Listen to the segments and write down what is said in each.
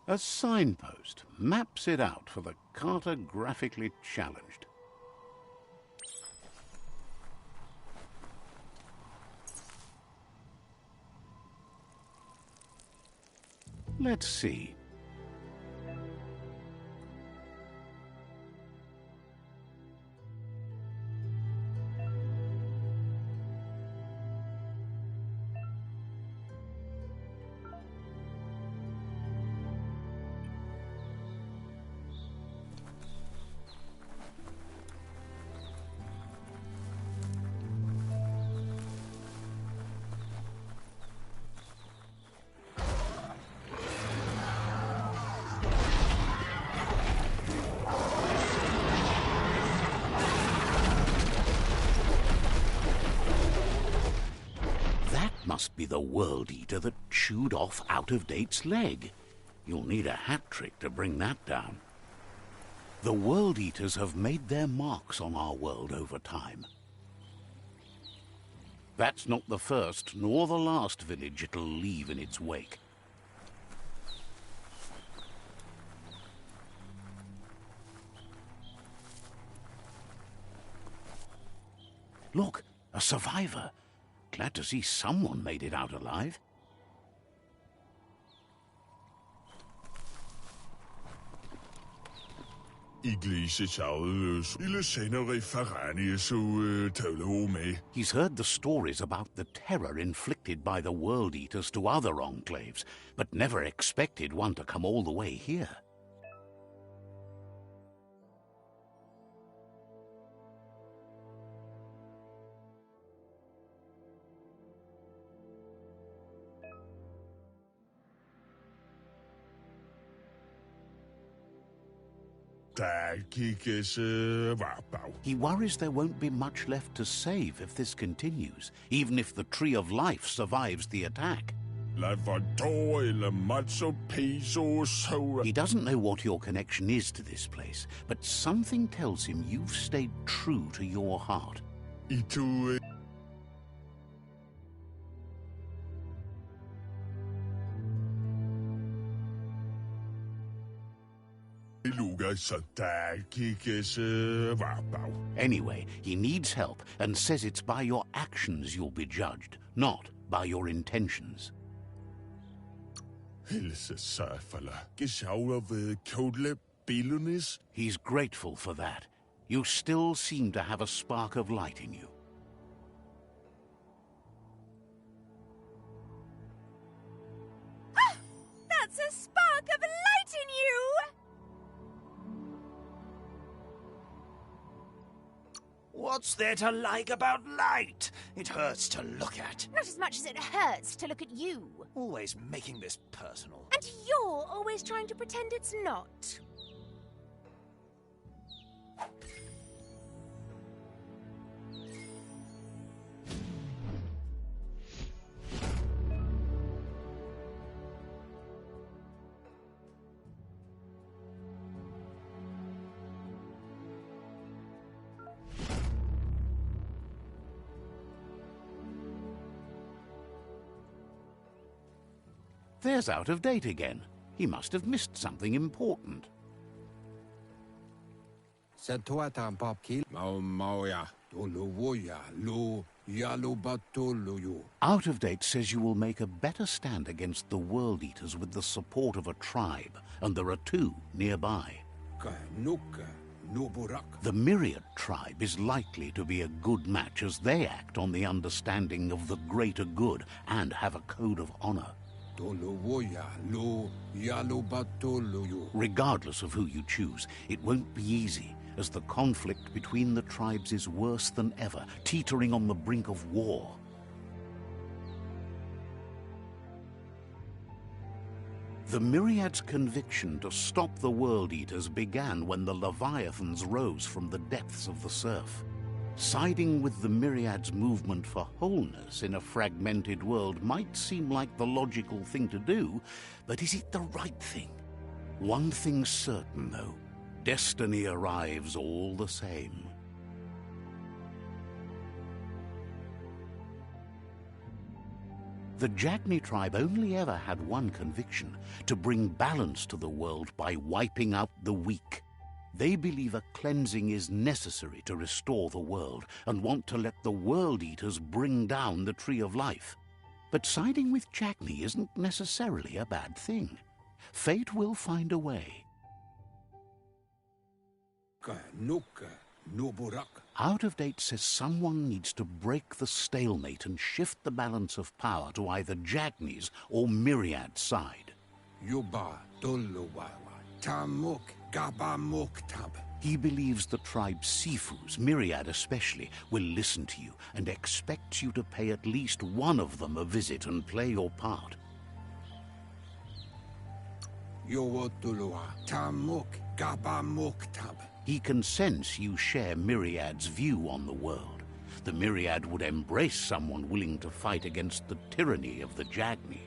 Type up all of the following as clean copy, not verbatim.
A signpost maps it out for the cartographically challenged. Let's see. Must be the World Eater that chewed off Out-of-Date's leg. You'll need a hat trick to bring that down. The World Eaters have made their marks on our world over time. That's not the first nor the last village it'll leave in its wake. Look, a survivor. Glad to see someone made it out alive. He's heard the stories about the terror inflicted by the World Eaters to other enclaves, but never expected one to come all the way here. He worries there won't be much left to save if this continues, even if the Tree of Life survives the attack. He doesn't know what your connection is to this place, but something tells him you've stayed true to your heart. Anyway, he needs help and says it's by your actions you'll be judged, not by your intentions. He's grateful for that. You still seem to have a spark of light in you. That's a spark of light in you! What's there to like about light? It hurts to look at. Not as much as it hurts to look at you. Always making this personal. And you're always trying to pretend it's not. There's Out-of-Date again. He must have missed something important. Out-of-Date says you will make a better stand against the World Eaters with the support of a tribe, and there are two nearby. The Myriad tribe is likely to be a good match as they act on the understanding of the greater good and have a code of honor. Regardless of who you choose, it won't be easy, as the conflict between the tribes is worse than ever, teetering on the brink of war. The Myriad's conviction to stop the World Eaters began when the Leviathans rose from the depths of the surf. Siding with the Myriad's movement for wholeness in a fragmented world might seem like the logical thing to do, but is it the right thing? One thing's certain, though. Destiny arrives all the same. The Jagni tribe only ever had one conviction: to bring balance to the world by wiping out the weak. They believe a cleansing is necessary to restore the world and want to let the World Eaters bring down the Tree of Life. But siding with Jagni isn't necessarily a bad thing. Fate will find a way. Out of Date says someone needs to break the stalemate and shift the balance of power to either Jagni's or Myriad's side. He believes the tribe's Sifus, Myriad especially, will listen to you and expects you to pay at least one of them a visit and play your part. He can sense you share Myriad's view on the world. The Myriad would embrace someone willing to fight against the tyranny of the Jagni.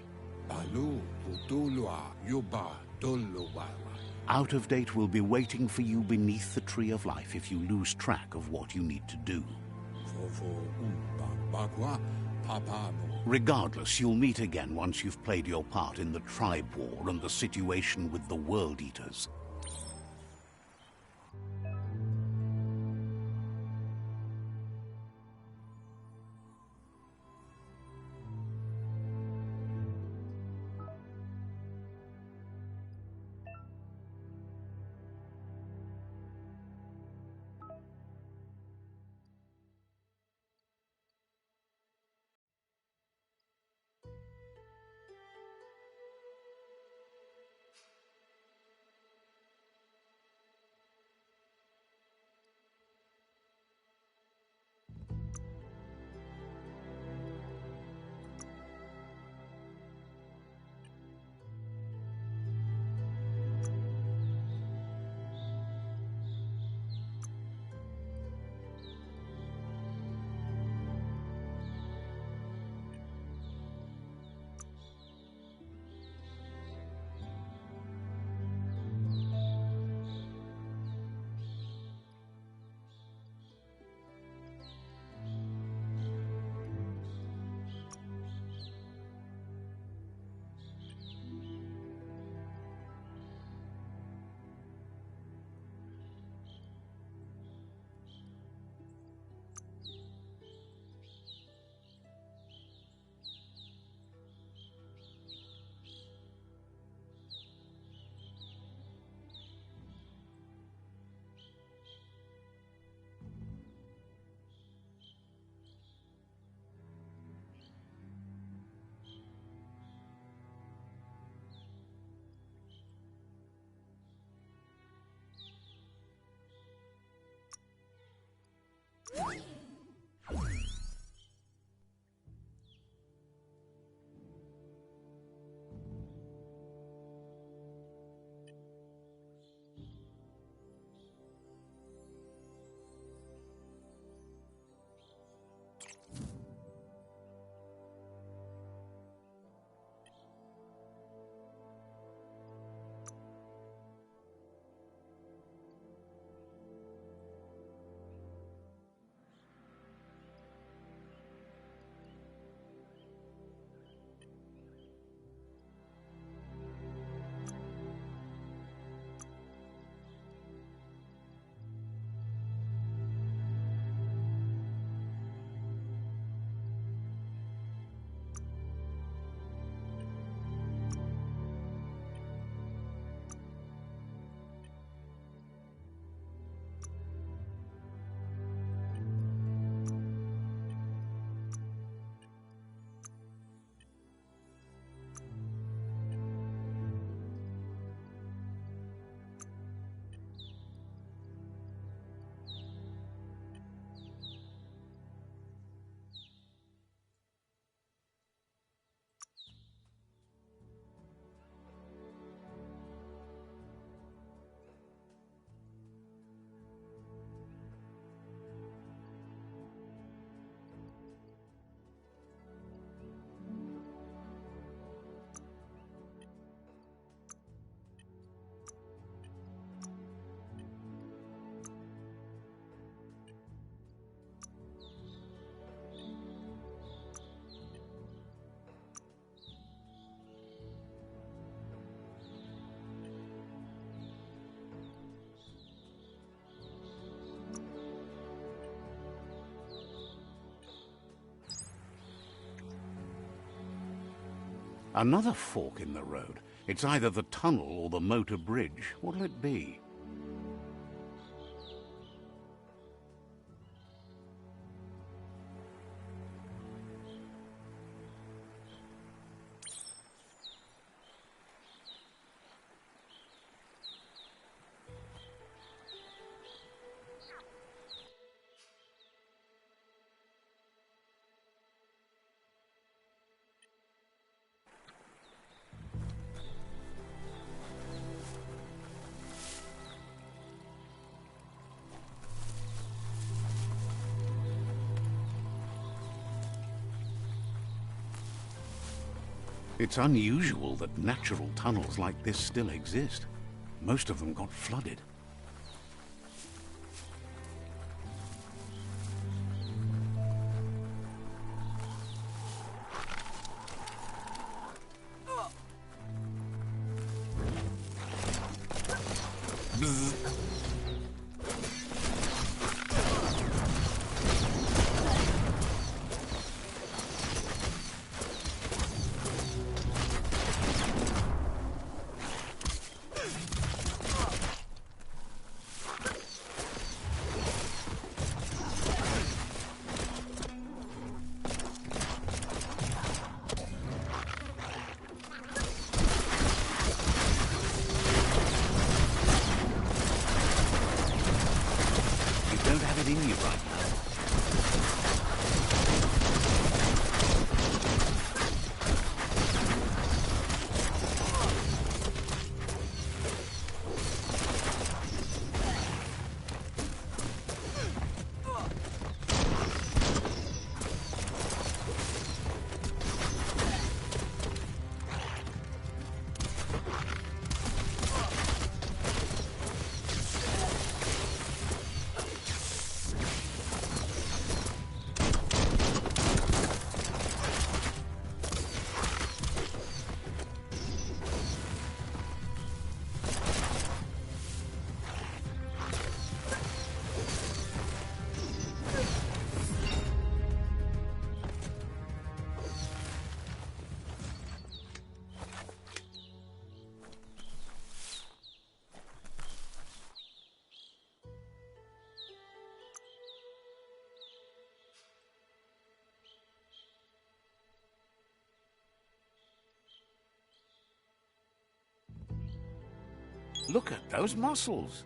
Out of Date will be waiting for you beneath the Tree of Life if you lose track of what you need to do. Regardless, you'll meet again once you've played your part in the tribe war and the situation with the World Eaters. Another fork in the road. It's either the tunnel or the motor bridge. What'll it be? It's unusual that natural tunnels like this still exist. Most of them got flooded. Don't have it in you right now. Look at those muscles.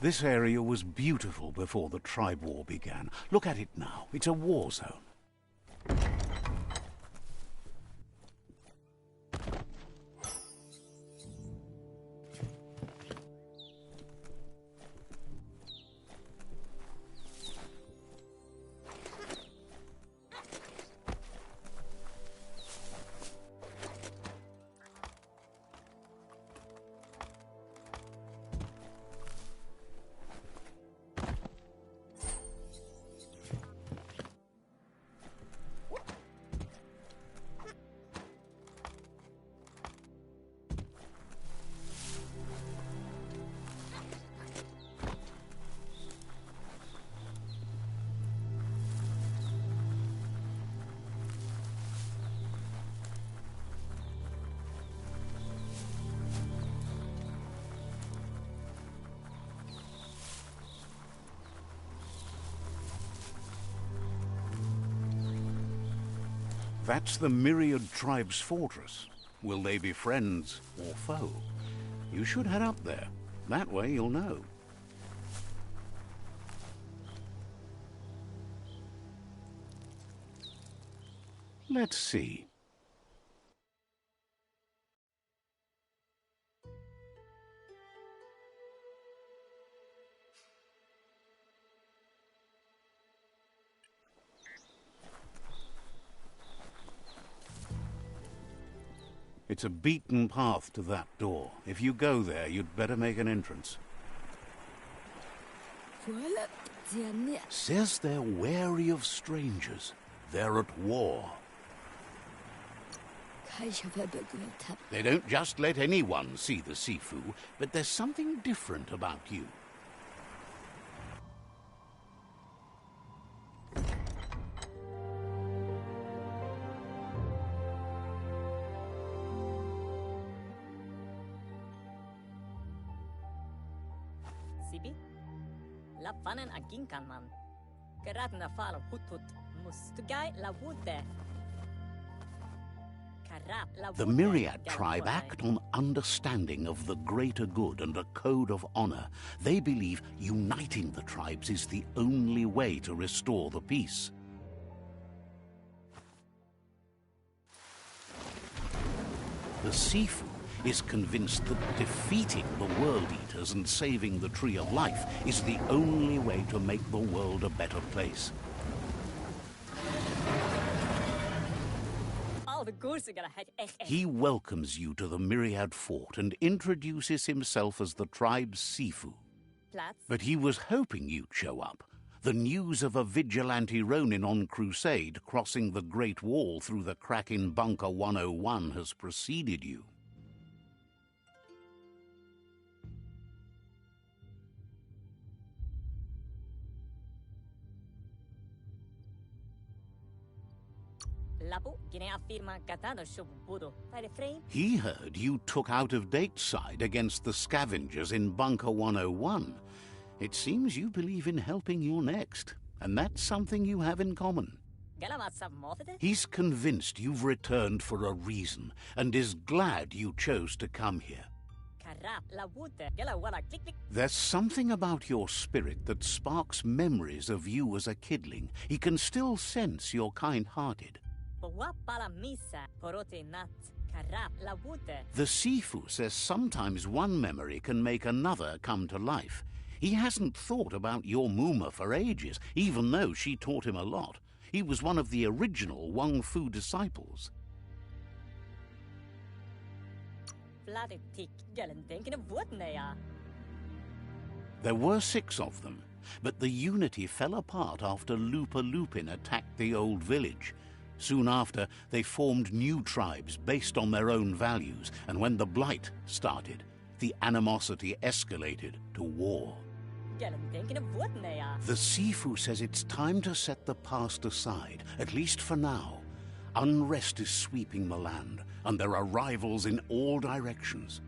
This area was beautiful before the tribe war began. Look at it now. It's a war zone. That's the Myriad Tribe's fortress. Will they be friends or foe? You should head up there. That way you'll know. Let's see. It's a beaten path to that door. If you go there, you'd better make an entrance. Says they're wary of strangers. They're at war. They don't just let anyone see the Sifu, but there's something different about you. Sibi? La fanen aginkan man. Gerat na fal hutut mustugai la wude. The Myriad tribe act on understanding of the greater good and a code of honor. They believe uniting the tribes is the only way to restore the peace. The Sifu is convinced that defeating the World Eaters and saving the Tree of Life is the only way to make the world a better place. He welcomes you to the Myriad Fort and introduces himself as the tribe's Sifu. But he was hoping you'd show up. The news of a vigilante Ronin on crusade crossing the Great Wall through the crack in Bunker 101 has preceded you. He heard you took out-of-date side against the scavengers in Bunker 101. It seems you believe in helping your next, and that's something you have in common. He's convinced you've returned for a reason, and is glad you chose to come here. There's something about your spirit that sparks memories of you as a kidling. He can still sense you're kind-hearted. The Sifu says sometimes one memory can make another come to life. He hasn't thought about your Muma for ages, even though she taught him a lot. He was one of the original Wang Fu disciples. There were 6 of them, but the unity fell apart after Lupa Lupin attacked the old village. Soon after, they formed new tribes based on their own values, and when the Blight started, the animosity escalated to war. The Sifu says it's time to set the past aside, at least for now. Unrest is sweeping the land, and there are rivals in all directions.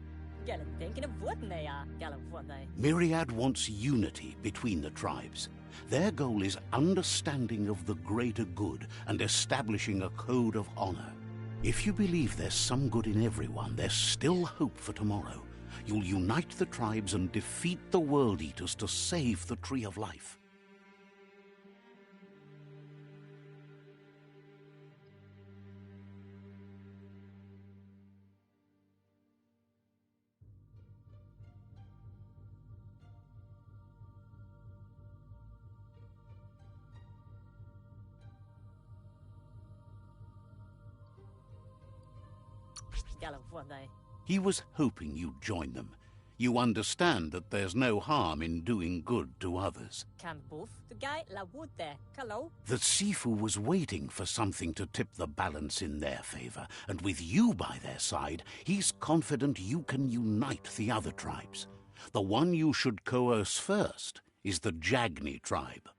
Myriad wants unity between the tribes. Their goal is understanding of the greater good and establishing a code of honor. If you believe there's some good in everyone, there's still hope for tomorrow. You'll unite the tribes and defeat the World Eaters to save the Tree of Life. He was hoping you'd join them. You understand that there's no harm in doing good to others. The Sifu was waiting for something to tip the balance in their favor, and with you by their side, he's confident you can unite the other tribes. The one you should coerce first is the Jagni tribe.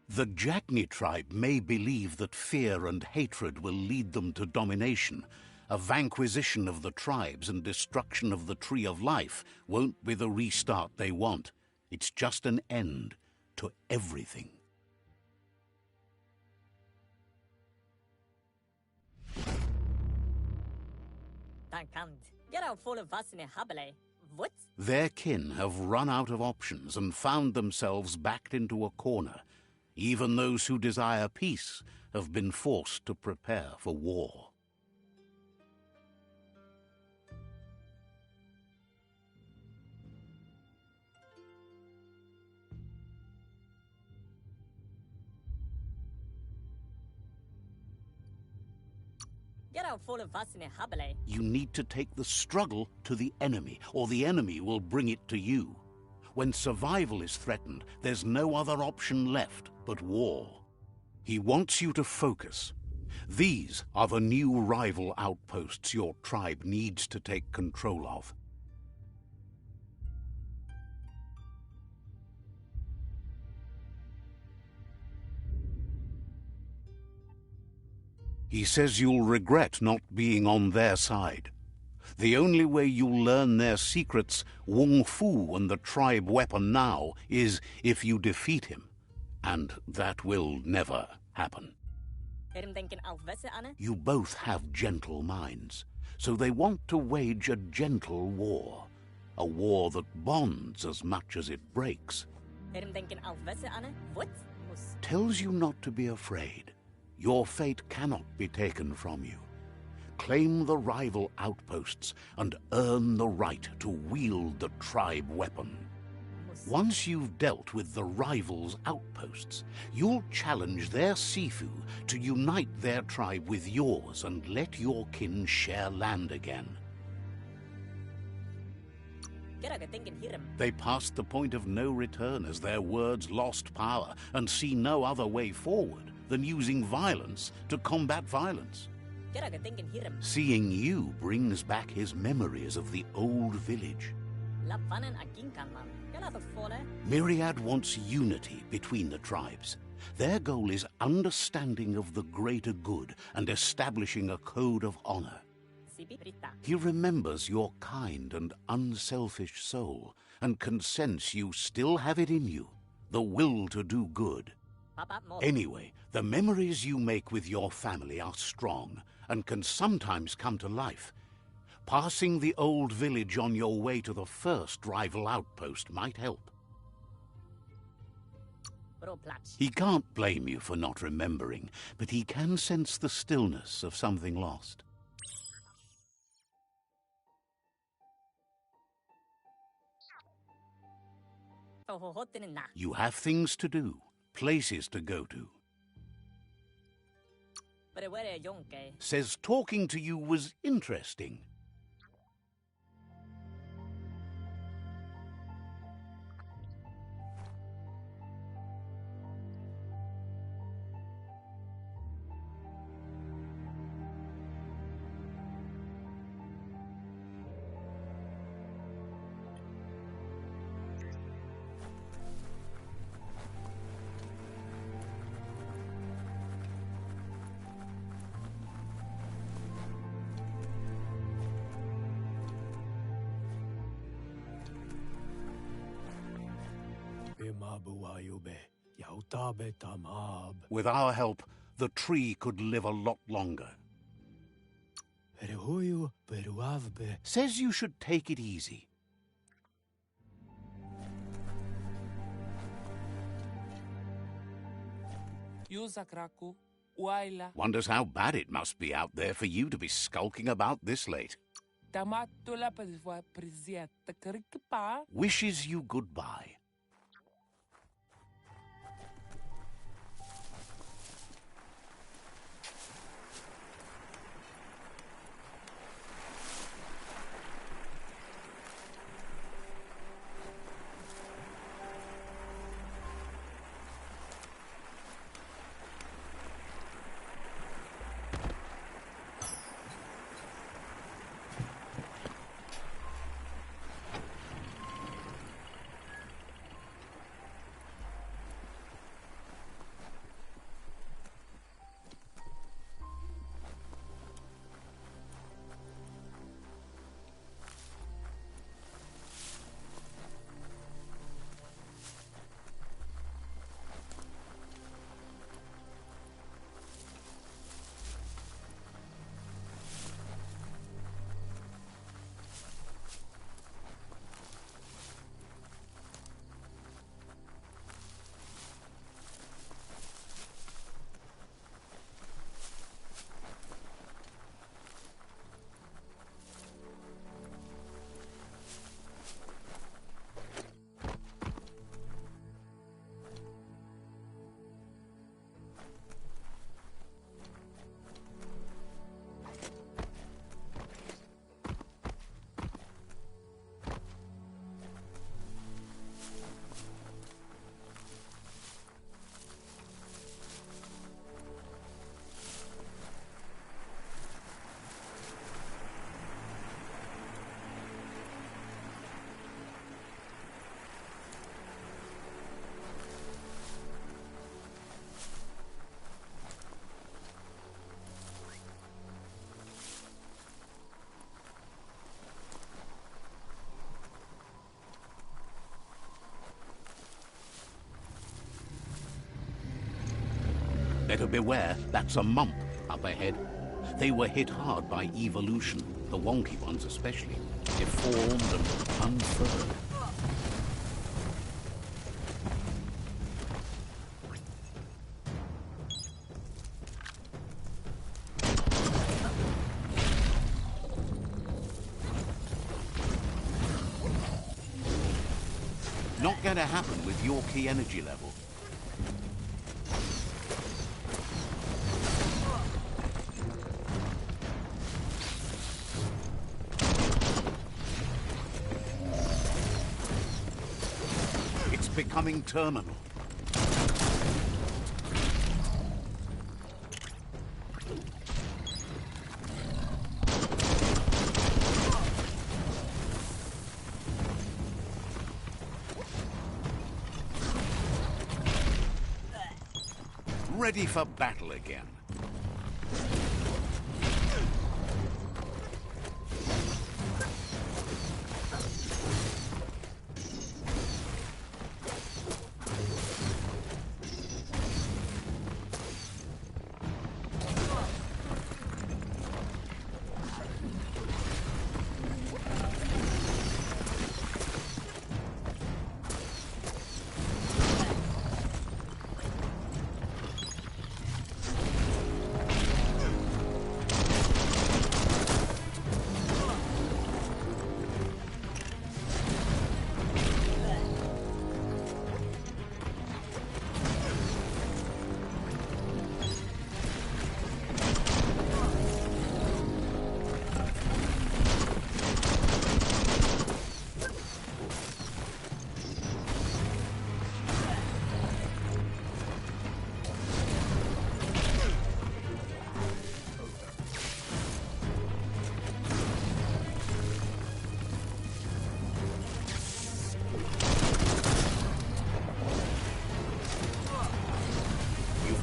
The Jagni tribe may believe that fear and hatred will lead them to domination, a vanquisition of the tribes and destruction of the Tree of Life won't be the restart they want. It's just an end to everything. Their kin have run out of options and found themselves backed into a corner. Even those who desire peace have been forced to prepare for war. You need to take the struggle to the enemy, or the enemy will bring it to you. When survival is threatened, there's no other option left but war. He wants you to focus. These are the new rival outposts your tribe needs to take control of. He says you'll regret not being on their side. The only way you'll learn their secrets, Wung Fu and the tribe weapon now, is if you defeat him. And that will never happen. You both have gentle minds, so they want to wage a gentle war. A war that bonds as much as it breaks. Tells you not to be afraid. Your fate cannot be taken from you. Claim the rival outposts and earn the right to wield the tribe weapon. Once you've dealt with the rivals' outposts, you'll challenge their Sifu to unite their tribe with yours and let your kin share land again. They passed the point of no return as their words lost power and see no other way forward than using violence to combat violence. Seeing you brings back his memories of the old village. Myriad wants unity between the tribes. Their goal is understanding of the greater good and establishing a code of honor. He remembers your kind and unselfish soul and can sense you still have it in you, the will to do good. Anyway, the memories you make with your family are strong and can sometimes come to life. Passing the old village on your way to the first rival outpost might help. He can't blame you for not remembering, but he can sense the stillness of something lost. You have things to do, places to go to. Says talking to you was interesting. With our help, the tree could live a lot longer. Says you should take it easy. Wonders how bad it must be out there for you to be skulking about this late. Wishes you goodbye. Better beware, that's a mump up ahead. They were hit hard by evolution, the wonky ones especially, deformed and unfurled. Not going to happen with your key energy level. It's becoming terminal. Ready for battle again.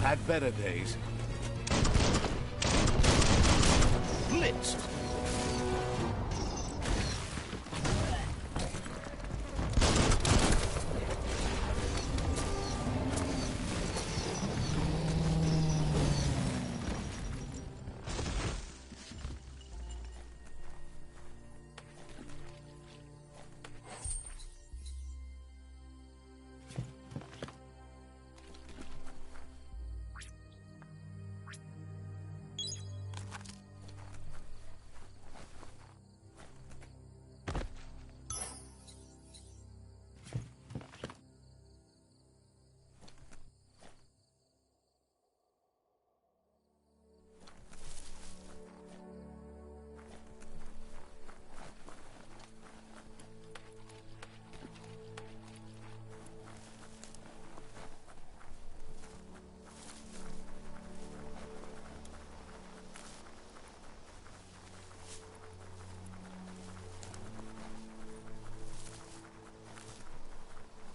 Had better days. Blitzed.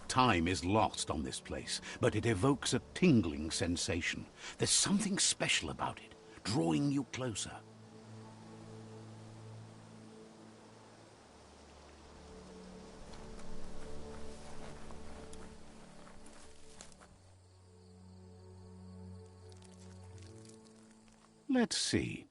Time is lost on this place, but it evokes a tingling sensation. There's something special about it, drawing you closer. Let's see.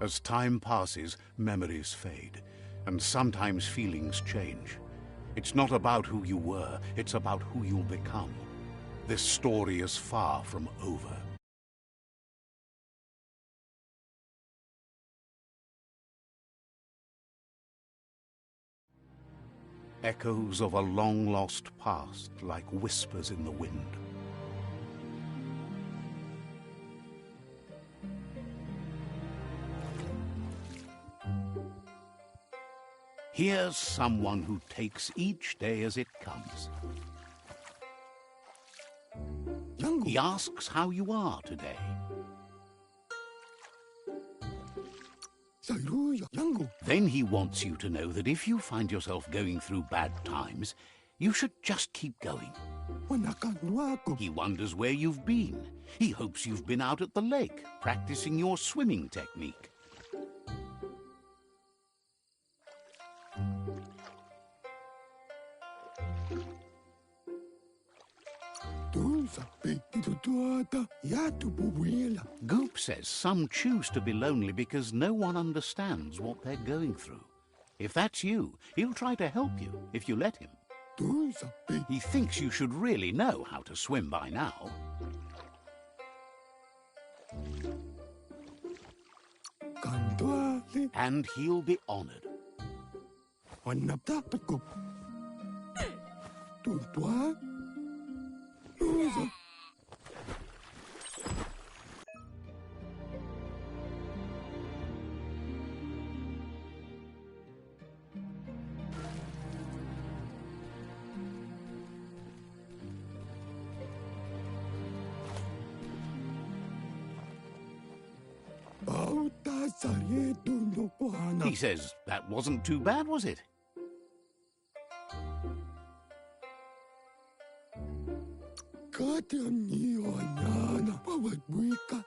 As time passes, memories fade, and sometimes feelings change. It's not about who you were, it's about who you'll become. This story is far from over. Echoes of a long-lost past, like whispers in the wind. Here's someone who takes each day as it comes. He asks how you are today. Then he wants you to know that if you find yourself going through bad times, you should just keep going. He wonders where you've been. He hopes you've been out at the lake, practicing your swimming technique. Goop says some choose to be lonely because no one understands what they're going through. If that's you, he'll try to help you if you let him. He thinks you should really know how to swim by now. And he'll be honored. He says that wasn't too bad, was it?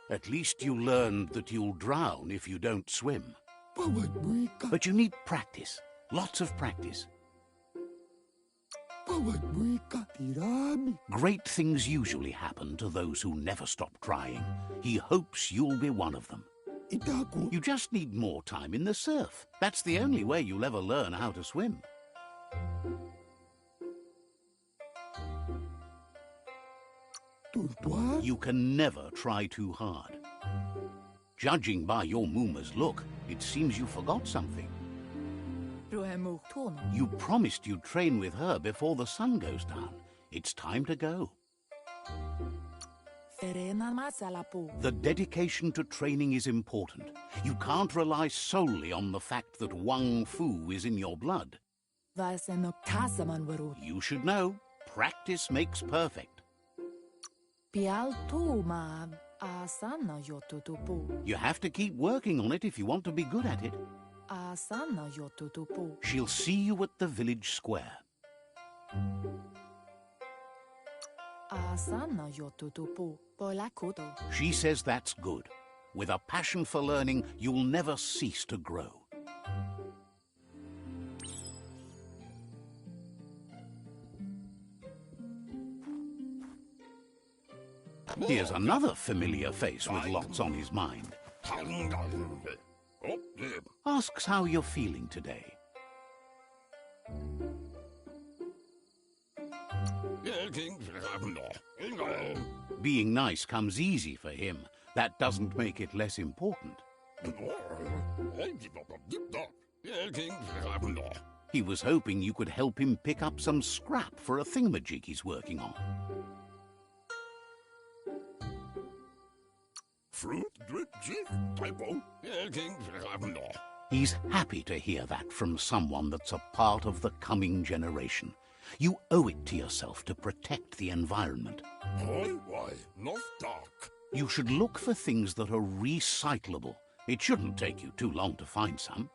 At least you learned that you'll drown if you don't swim. But you need practice, lots of practice. Great things usually happen to those who never stop trying. He hopes you'll be one of them. You just need more time in the surf. That's the only way you'll ever learn how to swim. You can never try too hard. Judging by your Mooma's look, it seems you forgot something. You promised you'd train with her before the sun goes down. It's time to go. The dedication to training is important. You can't rely solely on the fact that Wang Fu is in your blood. You should know, practice makes perfect. You have to keep working on it if you want to be good at it. She'll see you at the village square. She says that's good. With a passion for learning, you'll never cease to grow. Here's another familiar face with lots on his mind. Asks how you're feeling today. Being nice comes easy for him. That doesn't make it less important. He was hoping you could help him pick up some scrap for a thingamajig he's working on. He's happy to hear that from someone that's a part of the coming generation. You owe it to yourself to protect the environment. You should look for things that are recyclable. It shouldn't take you too long to find some.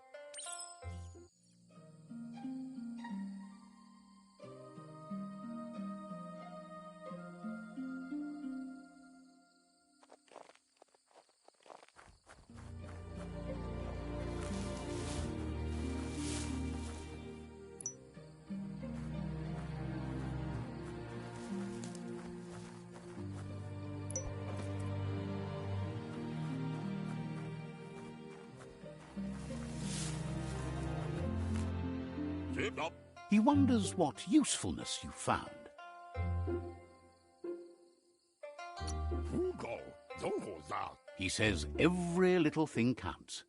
He wonders what usefulness you found. He says every little thing counts.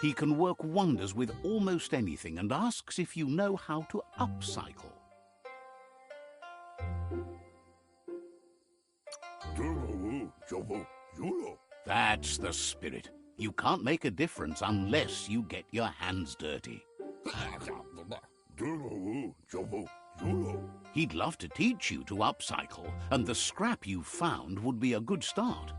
He can work wonders with almost anything and asks if you know how to upcycle. That's the spirit. You can't make a difference unless you get your hands dirty. He'd love to teach you to upcycle, and the scrap you found would be a good start.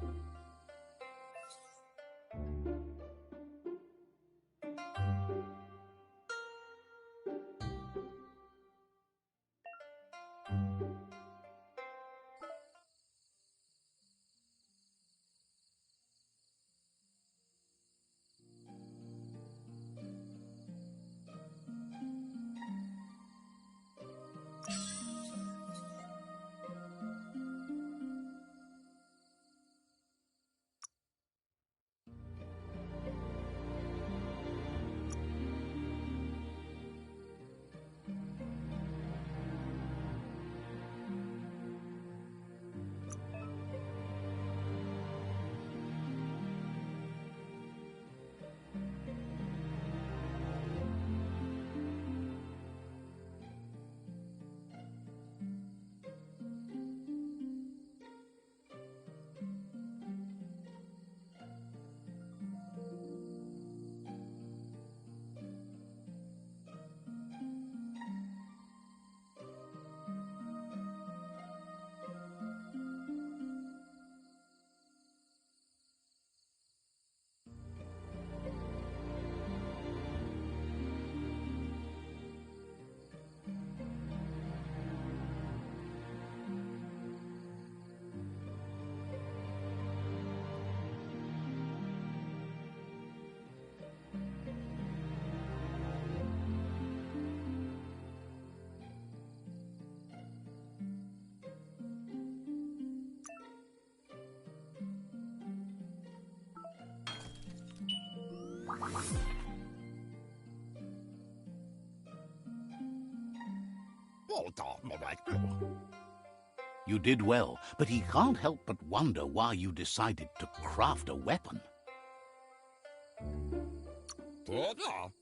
You did well, but he can't help but wonder why you decided to craft a weapon.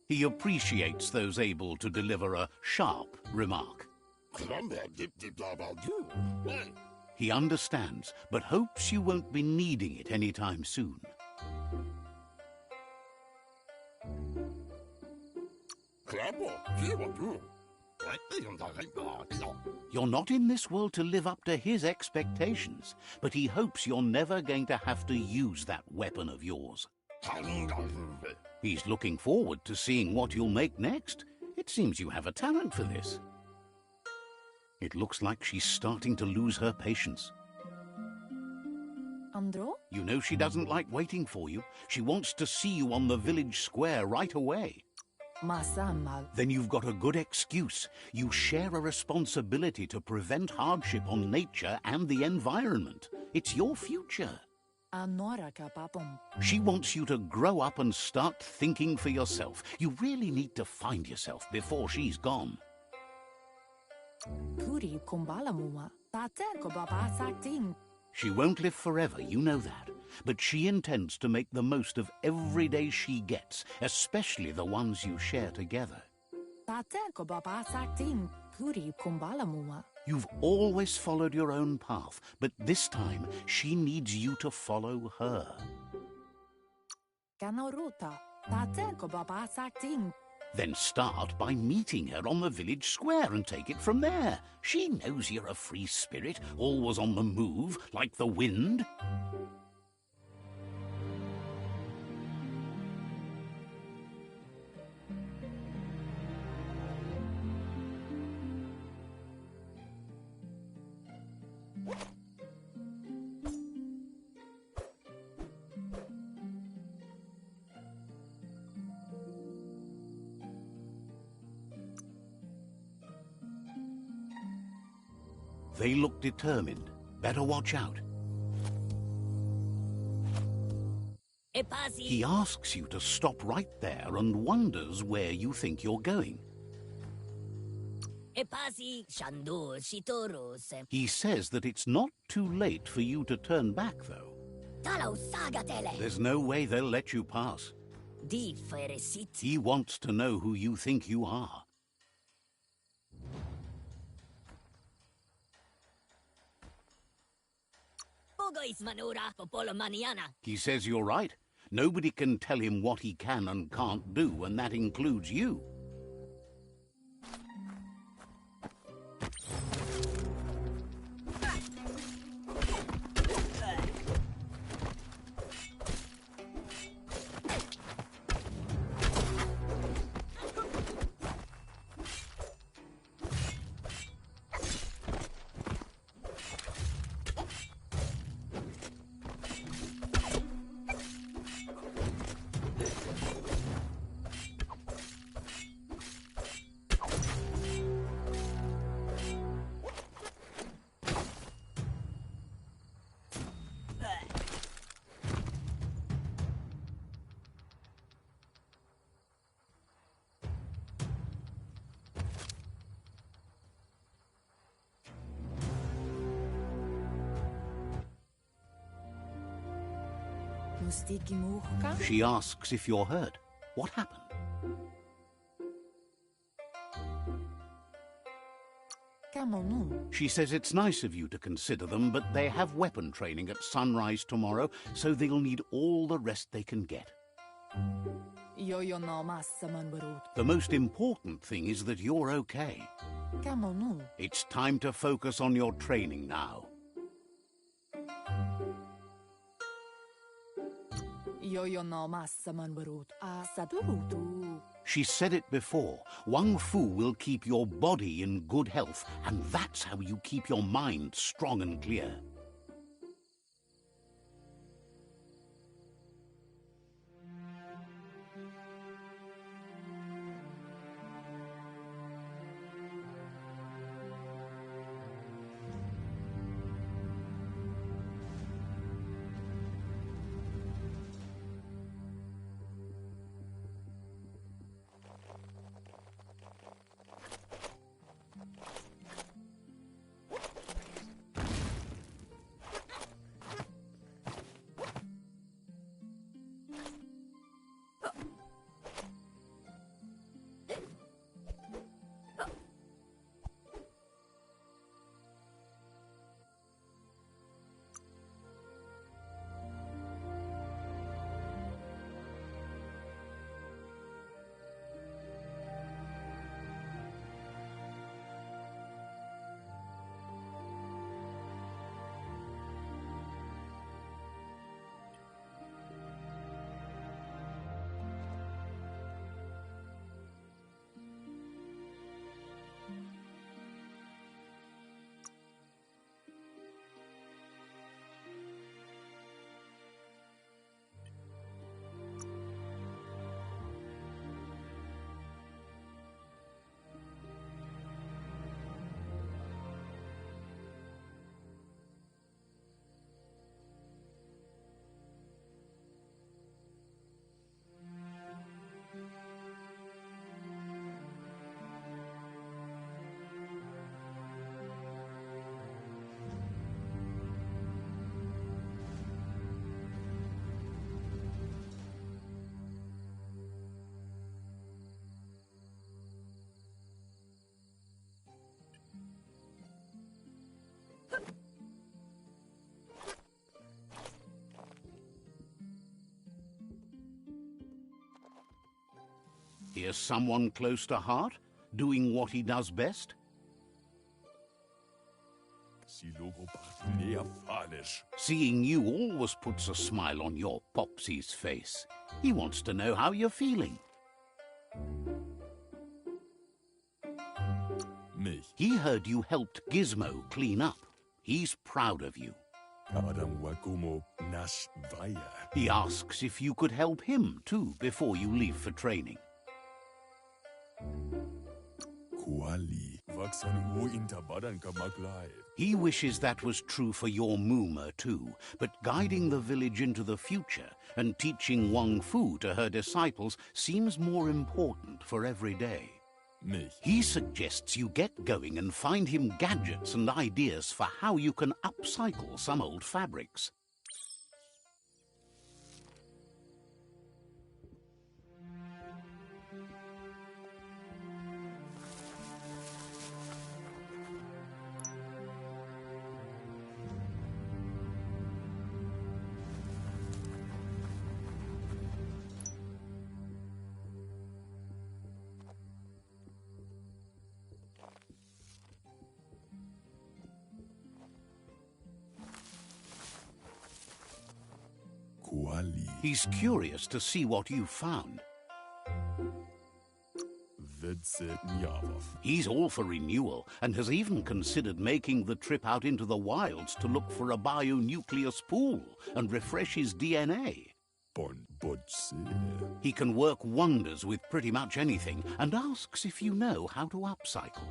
He appreciates those able to deliver a sharp remark. He understands, but hopes you won't be needing it anytime soon. You're not in this world to live up to his expectations, but he hopes you're never going to have to use that weapon of yours. He's looking forward to seeing what you'll make next. It seems you have a talent for this. It looks like she's starting to lose her patience. Andro? You know she doesn't like waiting for you. She wants to see you on the village square right away. Masama. Then you've got a good excuse. You share a responsibility to prevent hardship on nature and the environment. It's your future. Anora kapapom. She wants you to grow up and start thinking for yourself. You really need to find yourself before she's gone. Puri kumbala muma. Tate ko baba sakting. She won't live forever, you know that. But she intends to make the most of every day she gets, especially the ones you share together. Tate ko baba sakting. Puri kumbala muma. You've always followed your own path, but this time she needs you to follow her. Kanoruta. Tate ko baba sakting. Then start by meeting her on the village square and take it from there. She knows you're a free spirit, always on the move, like the wind. They look determined. Better watch out. He asks you to stop right there and wonders where you think you're going. He says that it's not too late for you to turn back, though. There's no way they'll let you pass. He wants to know who you think you are. He says you're right. Nobody can tell him what he can and can't do, and that includes you. She asks if you're hurt. What happened? She says it's nice of you to consider them, but they have weapon training at sunrise tomorrow, so they'll need all the rest they can get. The most important thing is that you're okay. It's time to focus on your training now. She said it before. Wang Fu will keep your body in good health, and that's how you keep your mind strong and clear. Here's someone close to heart, doing what he does best. Seeing you always puts a smile on your Popsy's face. He wants to know how you're feeling. He heard you helped Gizmo clean up. He's proud of you. He asks if you could help him too before you leave for training. He wishes that was true for your Moomer too, but guiding the village into the future and teaching Wang Fu to her disciples seems more important for every day. He suggests you get going and find him gadgets and ideas for how you can upcycle some old fabrics. He's curious to see what you found. He's all for renewal and has even considered making the trip out into the wilds to look for a bionucleus pool and refresh his DNA. He can work wonders with pretty much anything and asks if you know how to upcycle.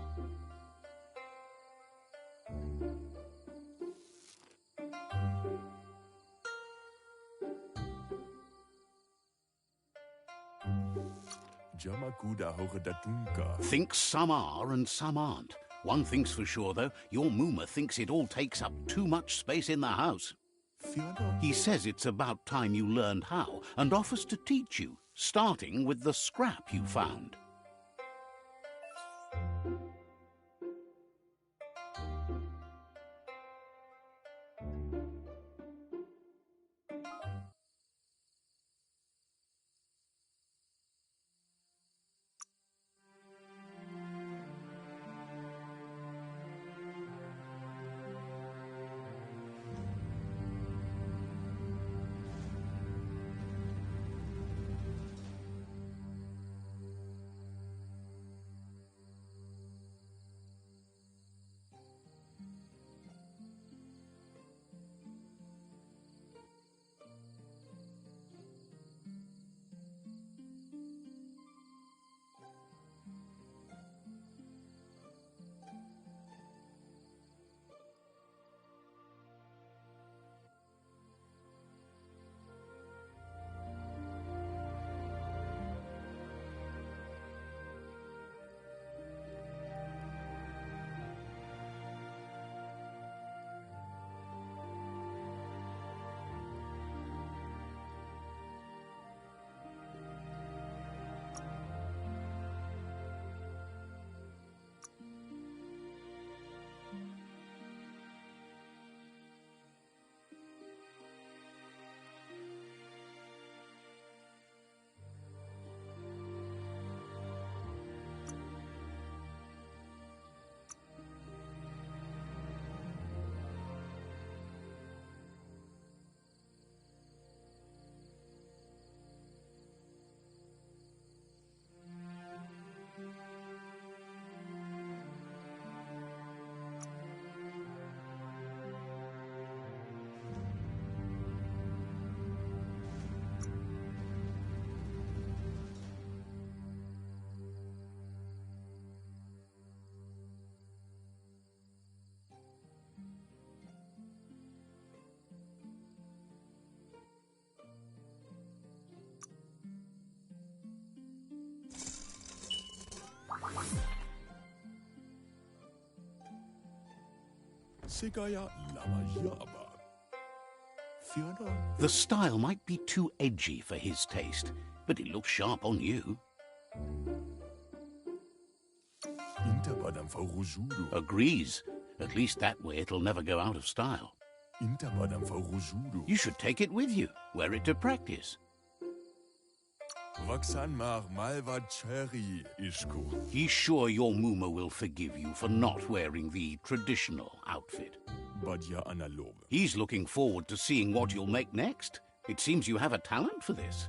Thinks some are and some aren't. One thing's for sure, though, your Moomer thinks it all takes up too much space in the house. He says it's about time you learned how and offers to teach you, starting with the scrap you found. The style might be too edgy for his taste, but it looks sharp on you. Agrees. At least that way it'll never go out of style. You should take it with you, wear it to practice. Vaksan mar malva cherry ishku. He's sure your Muma will forgive you for not wearing the traditional outfit. Badja analobe. He's looking forward to seeing what you'll make next. It seems you have a talent for this.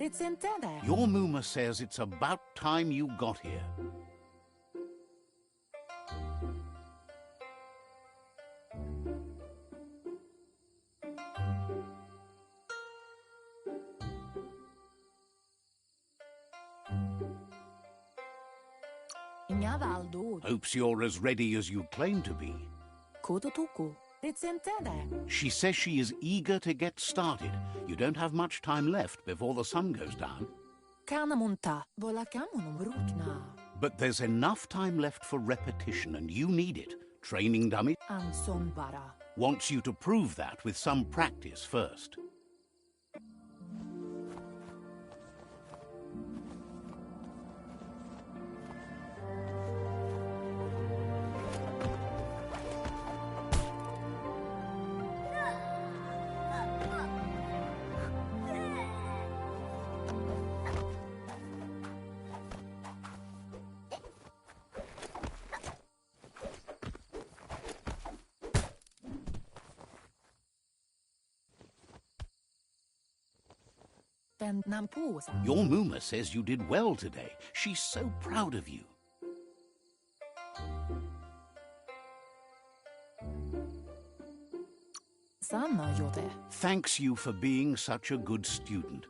It's intended. Your Muma says it's about time you got here. Inyavaldo. Hopes you're as ready as you claim to be. Kototuku. It's intended. She says she is eager to get started. You don't have much time left before the sun goes down. Kanamunta. Volakamunum rutna. But there's enough time left for repetition, and you need it. Training dummy Ansonbara. wants you to prove that with some practice first. Ben nampusa. Your Muma says you did well today. She's so proud of you. Sana yote. Thanks you for being such a good student.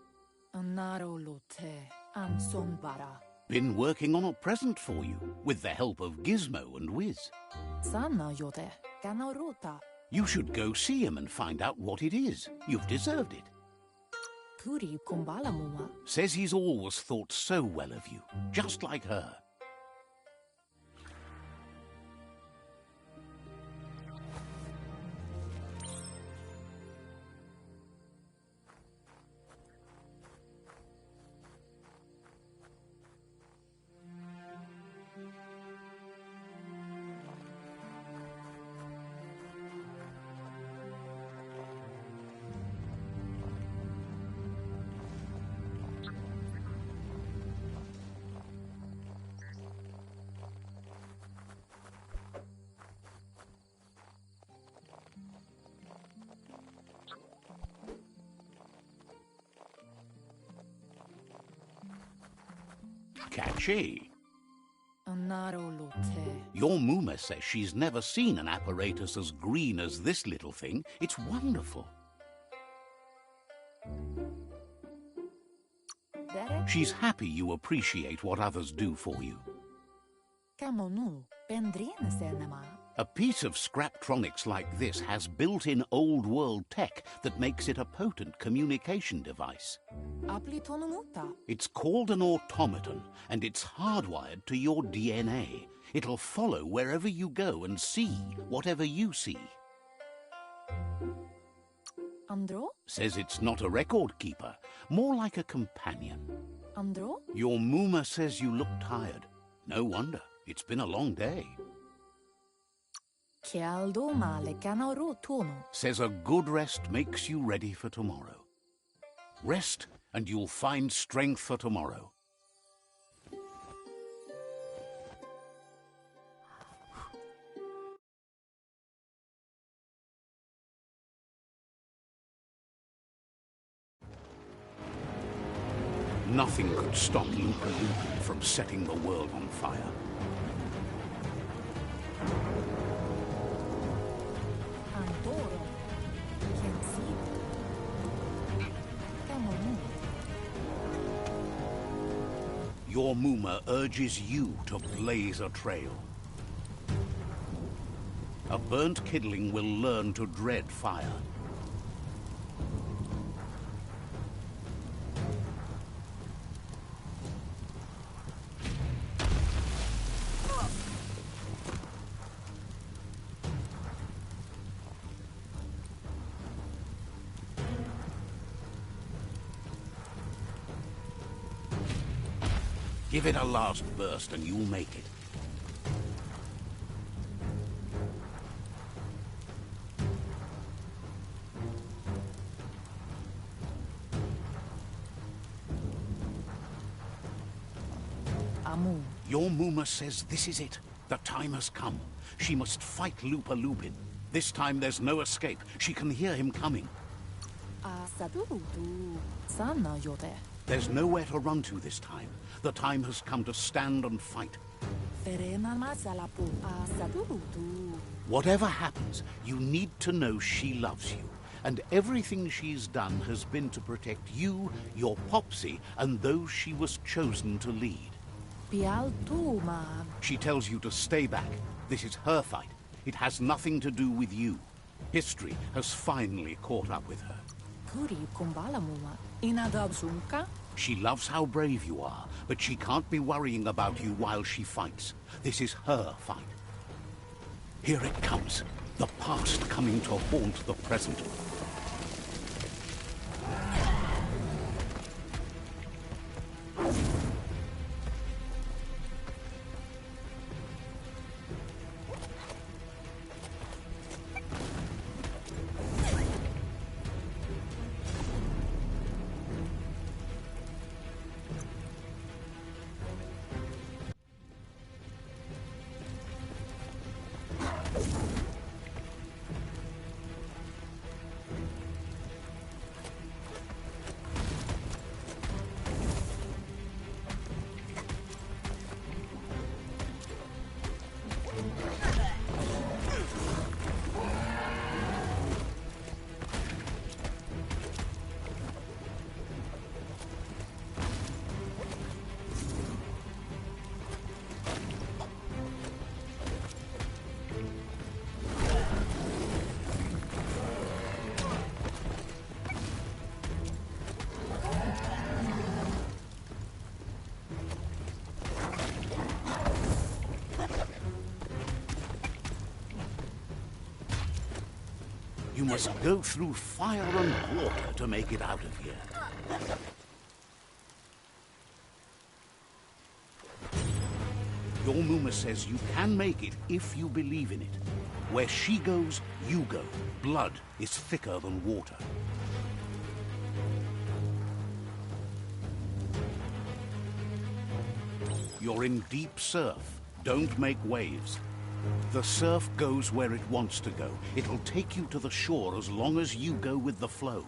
Anaro lote. Ansonbara. Been working on a present for you, with the help of Gizmo and Wiz. Sana yote. Kanarota. You should go see him and find out what it is. You've deserved it. Puri kumbala muma. Says he's always thought so well of you, just like her. Catchy. Anaro lote. Your Muma says she's never seen an apparatus as green as this little thing. It's wonderful. Derek. She's happy you appreciate what others do for you. Kamonu. Pendrine senema. A piece of Scraptronics like this has built-in old-world tech that makes it a potent communication device. Aplitonumuta. It's called an automaton, and it's hardwired to your DNA. It'll follow wherever you go and see whatever you see. Andro. Says it's not a record keeper, more like a companion. Andro. Your Muma says you look tired. No wonder. It's been a long day. Chialdo male kanaro tono. Says a good rest makes you ready for tomorrow. Rest, and you'll find strength for tomorrow. Nothing could stop Lupa Lupa from setting the world on fire. Andoro. Kensi. Kamonu. Your Muma urges you to blaze a trail. A burnt kidling will learn to dread fire. Give it a last burst and you'll make it. Amu. Your Muma says this is it. The time has come. She must fight Lupa Lupin. This time there's no escape. She can hear him coming. Sadutu. Sana yode. There's nowhere to run to this time. The time has come to stand and fight. Ferena masalapu. Sadutu. Whatever happens, you need to know she loves you. And everything she's done has been to protect you, your Popsy, and those she was chosen to lead. Pial tu ma. She tells you to stay back. This is her fight. It has nothing to do with you. History has finally caught up with her. Puri kumbala muma. Inadabzunka. She loves how brave you are, but she can't be worrying about you while she fights. This is her fight. Here it comes. The past coming to haunt the present. You must go through fire and water to make it out of here. Your Muma says you can make it if you believe in it. Where she goes, you go. Blood is thicker than water. You're in deep surf. Don't make waves. The surf goes where it wants to go. It'll take you to the shore as long as you go with the flow.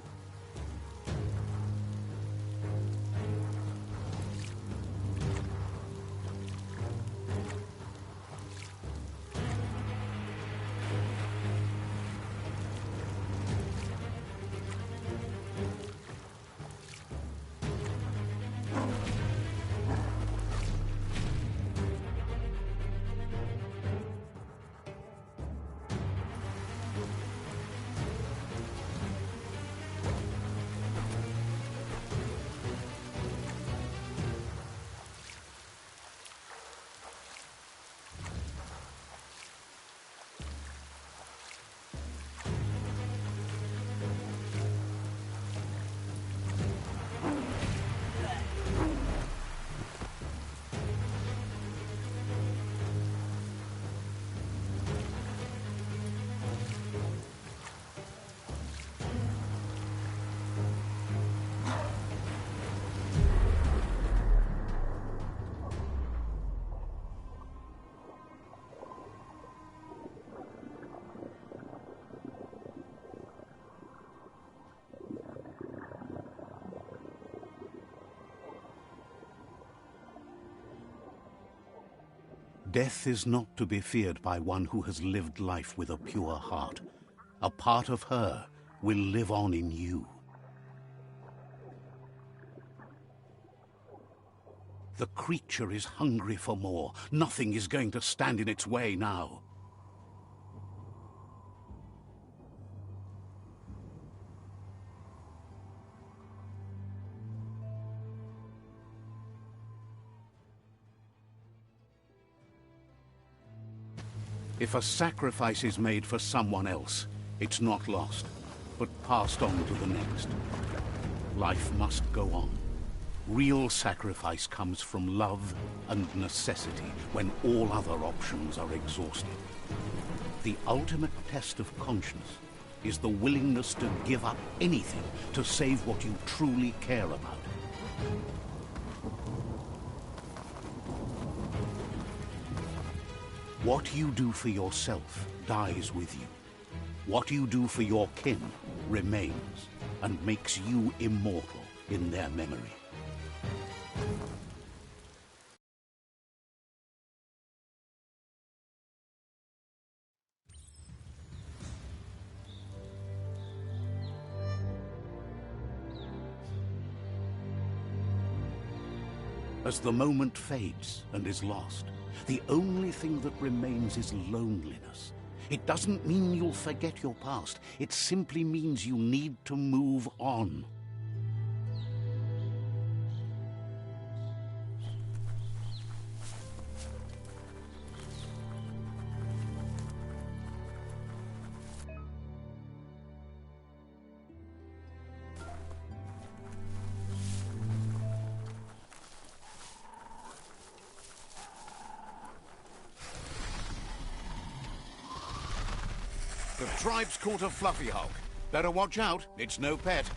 Death is not to be feared by one who has lived life with a pure heart. A part of her will live on in you. The creature is hungry for more. Nothing is going to stand in its way now. If a sacrifice is made for someone else, it's not lost, but passed on to the next. Life must go on. Real sacrifice comes from love and necessity when all other options are exhausted. The ultimate test of conscience is the willingness to give up anything to save what you truly care about. What you do for yourself dies with you. What you do for your kin remains and makes you immortal in their memory. As the moment fades and is lost, the only thing that remains is loneliness. It doesn't mean you'll forget your past. It simply means you need to move on. The tribe's caught a fluffy hulk. Better watch out, it's no pet.